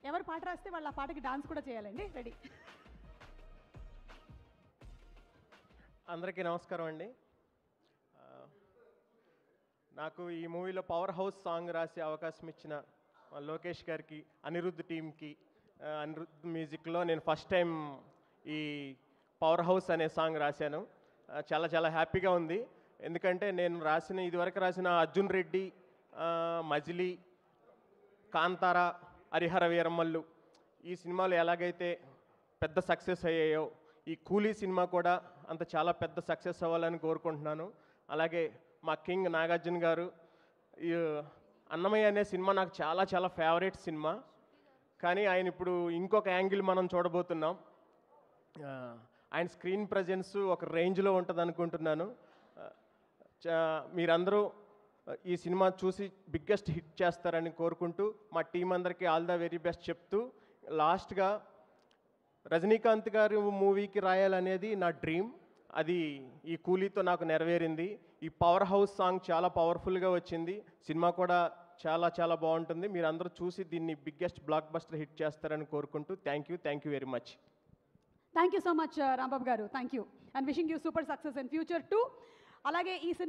ఎవరు పాట రాస్తే వాళ్ళు ఆ పాటకి డాన్స్ కూడా చేయాలండి. రెడీ. అందరికీ నమస్కారం అండి. నాకు ఈ మూవీలో పవర్ హౌస్ సాంగ్ రాసే అవకాశం ఇచ్చిన లోకేష్ గారికి, అనిరుద్ధ్ టీమ్కి, అనిరుద్ధ్ మ్యూజిక్లో నేను ఫస్ట్ టైం ఈ పవర్ హౌస్ అనే సాంగ్ రాశాను. చాలా చాలా హ్యాపీగా ఉంది. ఎందుకంటే నేను ఇదివరకు రాసిన అర్జున్ రెడ్డి, మజిలీ, కాంతారా, హరిహర వీరమ్మల్లు ఈ సినిమాలు ఎలాగైతే పెద్ద సక్సెస్ అయ్యాయో ఈ కూలీ సినిమా కూడా అంత చాలా పెద్ద సక్సెస్ అవ్వాలని కోరుకుంటున్నాను. అలాగే మా కింగ్ నాగార్జున గారు, ఈ అన్నమయ్య అనే సినిమా నాకు చాలా చాలా ఫేవరెట్ సినిమా. కానీ ఆయన ఇప్పుడు ఇంకొక యాంగిల్ మనం చూడబోతున్నాం. ఆయన స్క్రీన్ ప్రజెన్స్ ఒక రేంజ్లో ఉంటుంది అనుకుంటున్నాను. మీరందరూ ఈ సినిమా చూసి బిగ్గెస్ట్ హిట్ చేస్తారని కోరుకుంటూ మా టీం అందరికీ ఆల్ ద వెరీ బెస్ట్ చెప్తూ, లాస్ట్గా రజనీకాంత్ గారి మూవీకి రాయాలనేది నా డ్రీమ్. అది ఈ కూలీతో నాకు నెరవేరింది. ఈ పవర్ హౌస్ సాంగ్ చాలా పవర్ఫుల్గా వచ్చింది. సినిమా కూడా చాలా చాలా బాగుంటుంది. మీరు అందరూ చూసి దీన్ని బిగ్గెస్ట్ బ్లాక్ బస్టర్ హిట్ చేస్తారని కోరుకుంటూ thank you very much. Thank you so much Rambabu గారు. Thank you and wishing you super success in future too. అలాగే ఈ